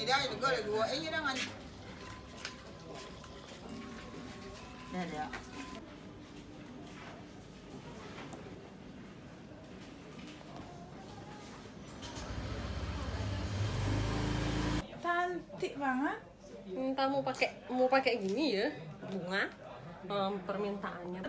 Dia juga ada dua. Jangan. Ada. Cantik banget. Minta mau pakai gini ya, bunga. Permintaannya.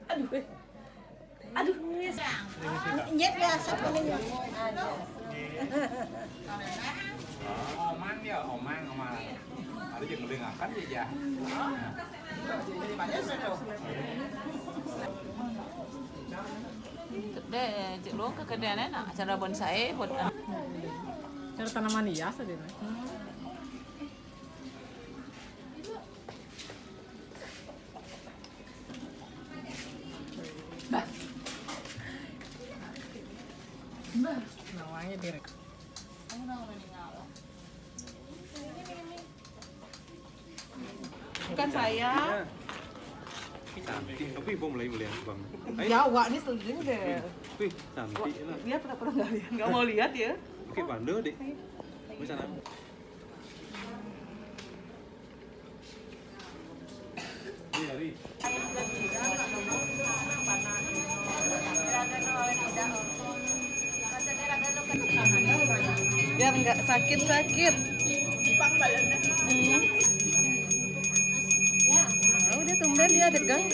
Aduh. Nyet biasa paling. Oman dia, Oman. Ada yang mendengarkan dia. Kedai cik lu ke kedai nak cara bonsai buat Cara tanaman hias tadi. Nawangnya direk. bukan saya. Cantik, tapi bom mulai bang. Jawa nih seling deh. Wih, cantik lah. Dia pernah nggak lihat? Nggak mau lihat ya? Oke, bandel deh. Misalnya. Hari. Biar nggak sakit-sakit. Udah tumben dia degang.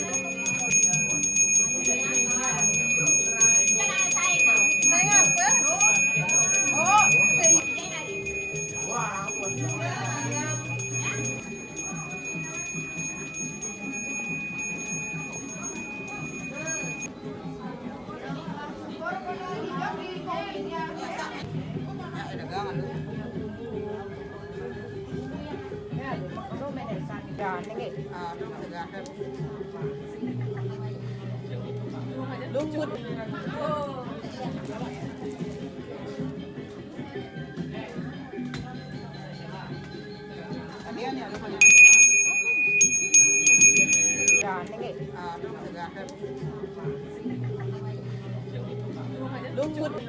Lumut. Lumut.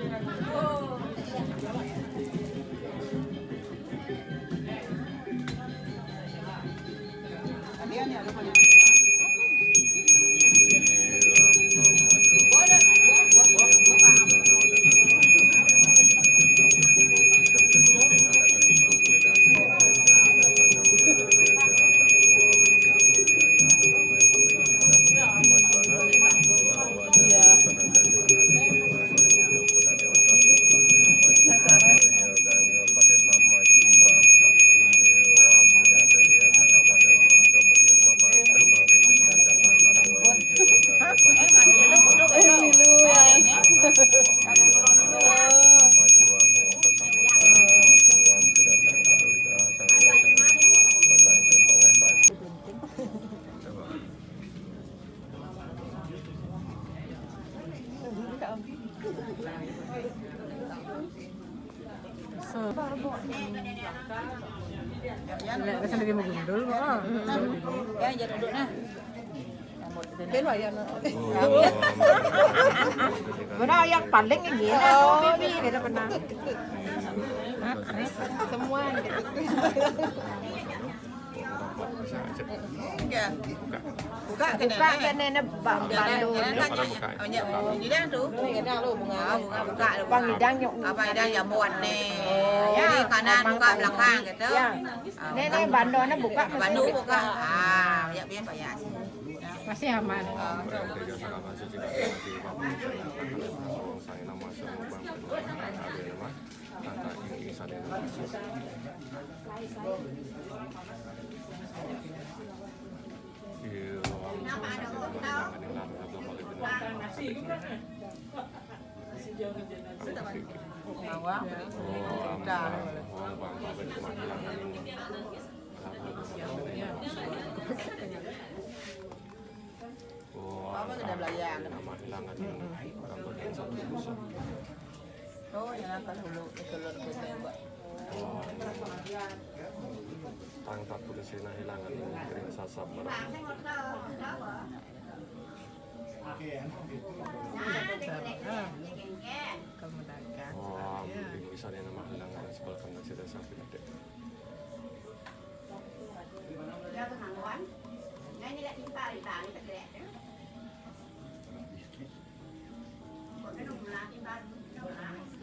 Kesana dia mau gundul, Ya, jangan duduk nah. Ben wayan. Benar yang paling ini. Oh, ini kita pernah. Semua Enggak. Buka Buka nenek Bandung. Ini dah tu. Bunga buka tu. Bang Idang yang Apa dah jamuan ni. Kiri kanan buka belakang gitu. nenek Bandung buka Bandung buka. Ya biar bayar. masih aman. Apa sudah belajar? Oh, yang akan dulu telur kita. Tangkap polisi na hilangan kering sasab merah. Kamu dagang.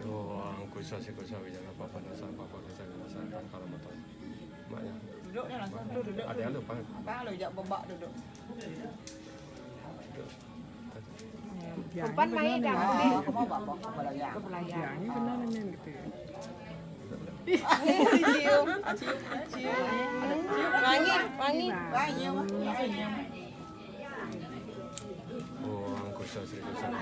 Oh, angku sasi jangan papa nasa kalau motor. Maknya. Duduknya langsung duduk. Ada yang lupa. Bang lu jak bebak duduk. Kumpan mai dah. Oh, kamu bapak belayar. Ke belayar. Ya, ini benar ini gitu. Cium, cium. Wangi, wangi. Banyak, banyak. Oh, angku sasi sama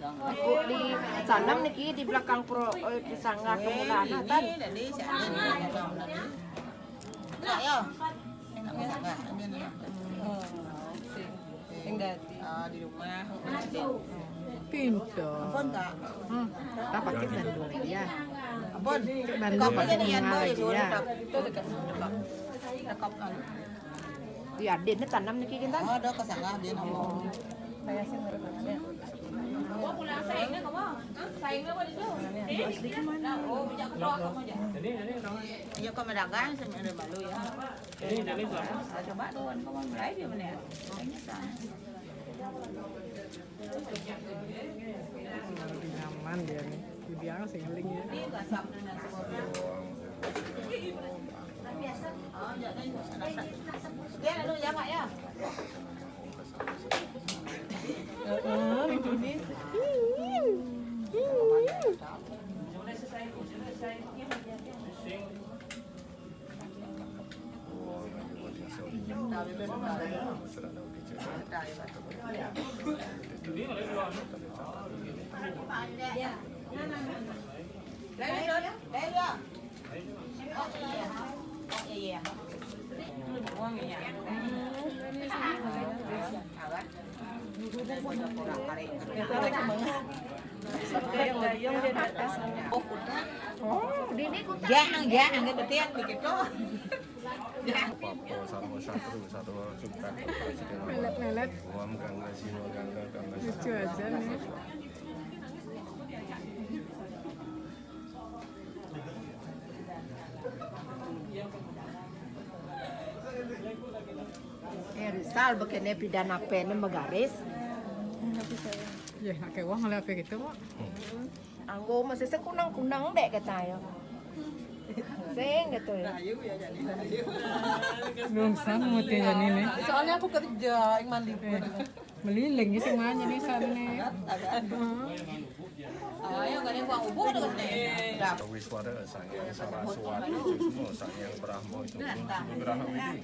Aku di Sanam niki di belakang pro di Sanggar Kemudahan tan. Ini dari siapa? Enak ya? Enak sangat. Enggak. Di rumah. Pintar. Ampun kak. Tak pakai bandu lagi ya. Ampun. Bandu Kau pakai punya niat bunga boy lagi suruh ya. Itu dekat. Dekat kan. Di Aden ni tanam niki kan. Oh, ada kesangah dia nama. Saya sih merekatnya. Ya kau mendagang sebenarnya baru ya. Coba tuan kau mau mulai dia mana? Lebih nyaman dia nih. Dia sih lingnya. Dia dulu ya mak ya. Oh, di ni ku Jangan gitu tiang begitu. Papo sama satu suka Melet-melet. uam gangga sino gangga Lucu aja nih. Rizal begini pidana pen magaris. Ya, nak kayak wah ngeliat kayak gitu mak. Anggo masih sekunang-kunang dek katanya. Seng gitu ya. Belum sama mutinya nih. Soalnya aku kerja yang mandi pun. Meliling sih semuanya nih sana. Ayo kan yang uang ubur dekat nih. wiswada sangyang saraswati semua sangyang brahmo itu brahmo ini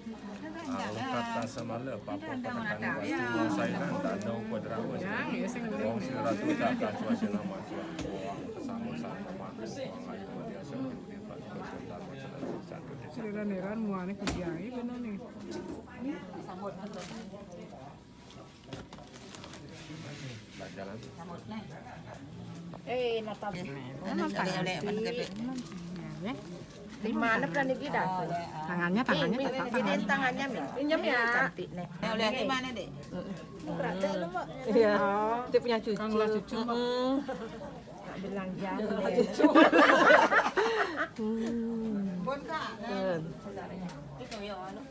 kata samala papa patang wasti sainan danau padramo Ya, sing wong siratu taka cuaca nama sama sama ayo biasa Siliran-liran muane kudiai bener nih. jalan Natal. Ya. Di mana pernah niki dah? Tangannya tetap Ini tangannya mi. Pinjam ya. Cantik nih. Lihat di mana dek? Berarti lu, Mbak. Iya. Dia punya cucu. Kang lah cucu mak. Tak bilang jam. Pun kak. Itu ya anu.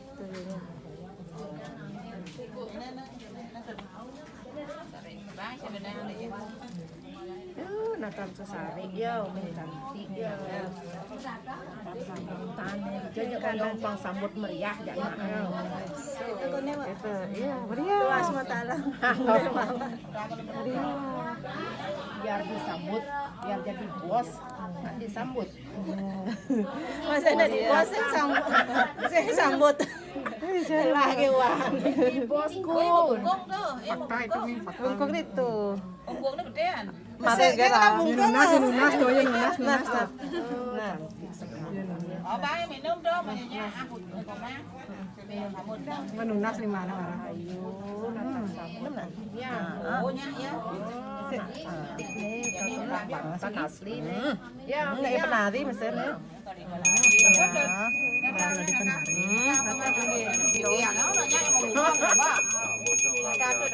Bye sebenarnya. Natal sesari ya, cantik ya. Sambutan. Jadi kan numpang sambut meriah jangan. Itu kan ya, Mbak. Itu, iya meriah. Doa SWT. Biar disambut, biar jadi bos, disambut. Masa dari bos saya sambut. Lagi uang. Bosku. Bungkung tuh. Fakta itu nih fakta. Bungkung itu. Bungkung itu gedean. Masih kan bungkung. Nunas tuh ya nunas. Nah, Oh bye minum dong banyak aku koma. Kamu dong. Menunas di mana mana? Ayo, Natal sambut. Ya. Oh nya ya. Cantik nih, cocok banget asli nih. Ya, nggak ya. penari mesinnya. Kalau di penari. Iya, kamu nanya mau bungkung coba. satu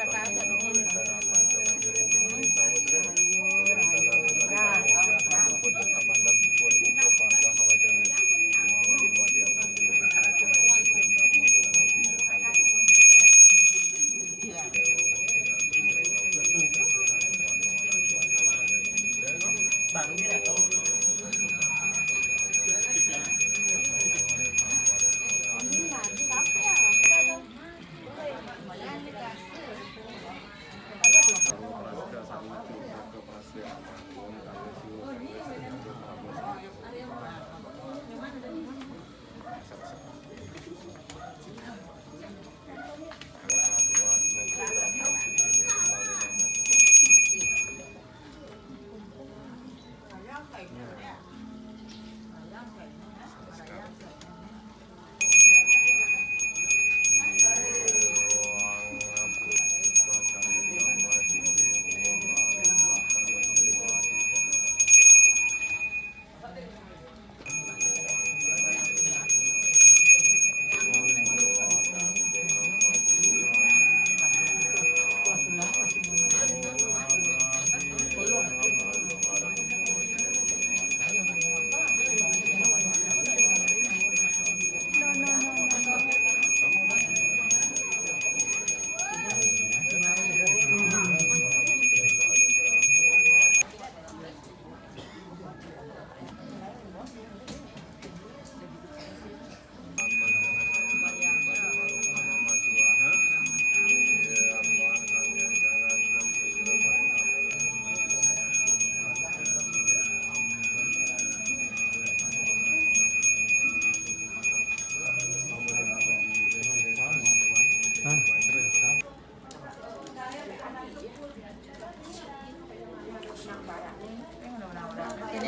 Ini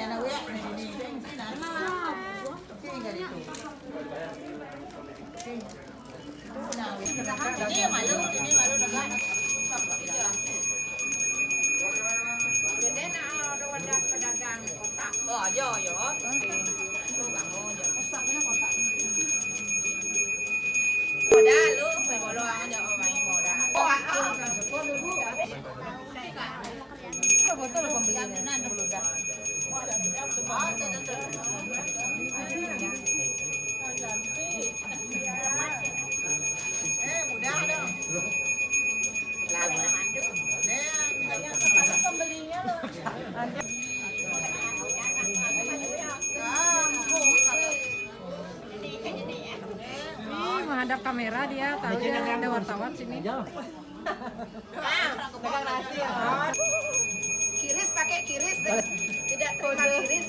anak ya, ini sini enggak itu. Ini malu negara. Jadi ada wadah pedagang kotak. Oh, yo. Modal lu, modal aja main modal. Betul pembelian dulu dah. Mudah dong. Pembelinya loh. Ih, menghadap kamera dia, tahu dia ada wartawan sini. Kiris pakai kiris. Tidak terima kiris.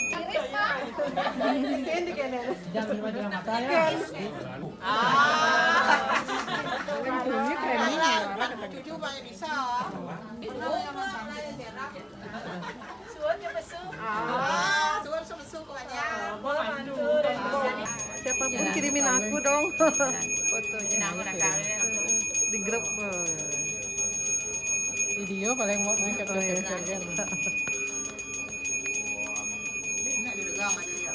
Kiris, Pak. Ini training ya. Cucu banyak bisa. Suan sebesu banyak. Siapapun kirimin aku dong. Nah, Di grup. Video paling mau capture Enak juga aja ya.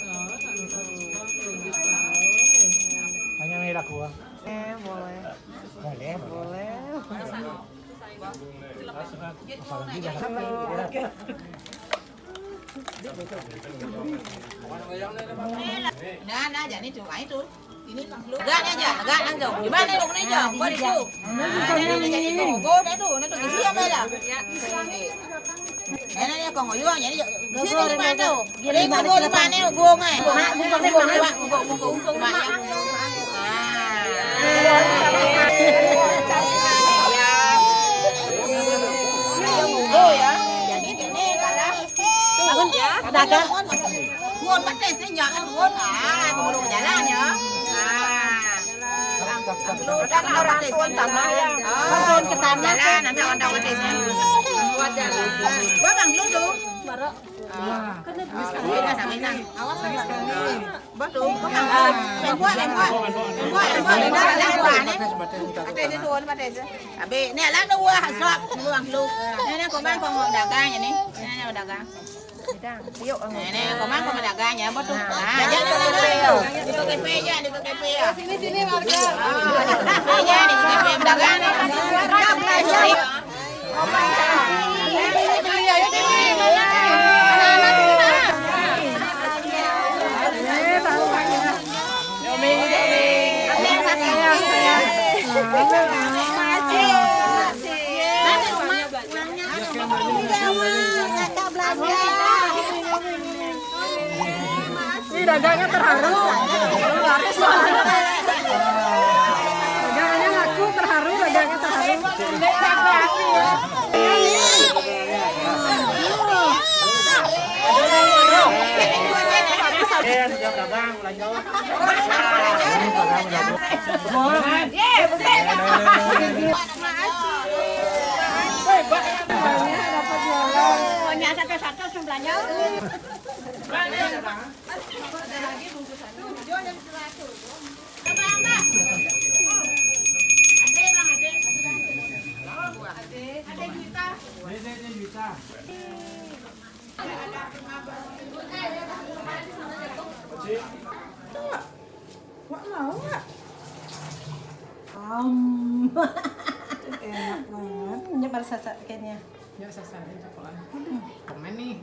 Hanya merah kuah. Boleh. Boleh. Nah, jadi cuma itu. Ini gak aja, gak dong. Gimana dong ini dong? Kau itu. Ini jadi logo itu, itu siapa ya? Ini kau ngoyo jadi sini di mana tuh? Ini gua di mana gua ngai? Ya. Jadi ini kalah. Dagang. Ngon pakai sih jangan ngon. Keburu jalan ya. Orang tua sama ya. Bantuan ke sana nanti orang desa. Buat jalan. Gua bang lu tuh. Kita sama awas sekali. Betul. Buat. Ada di luar pada desa. Tapi ni lah dua hasrat bang lu. Ni komang dagang ni. Ni dagang. Ini komang dagangnya betul. Nah, jangan itu KP aja, itu KP ya. Sini warga. Di KP dagang. Ini dagangnya terharu. Dagangnya ngaku terharu, dagangnya terharu. Satu sebelahnya. Wak mau nggak? Enak banget. Nyebar sasak kayaknya. Ya sasaran sekolah. Komen nih.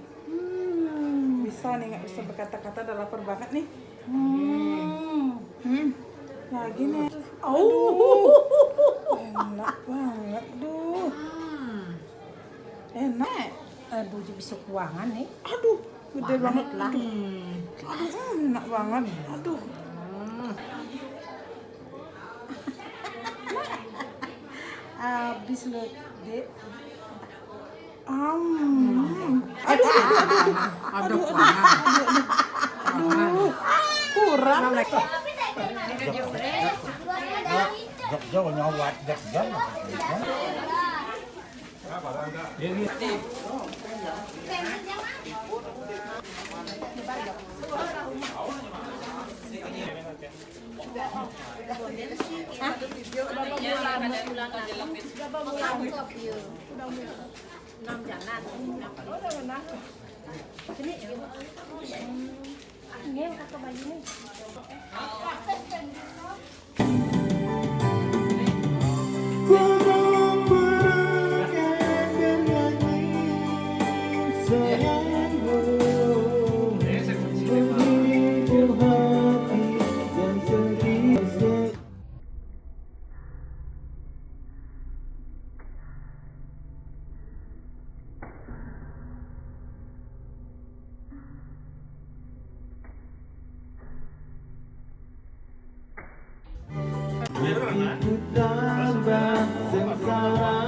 Bisa nih, nggak bisa berkata-kata, udah lapar banget nih. Lagi nih. Enak banget, duh. Enak. Aduh, bisa keuangan nih. Aduh, gede banget lah. Aduh, enak banget. Aduh. Habis lo, Dek. Aduh, Kurang. Jauh nyawat jauh. Tambah sengsara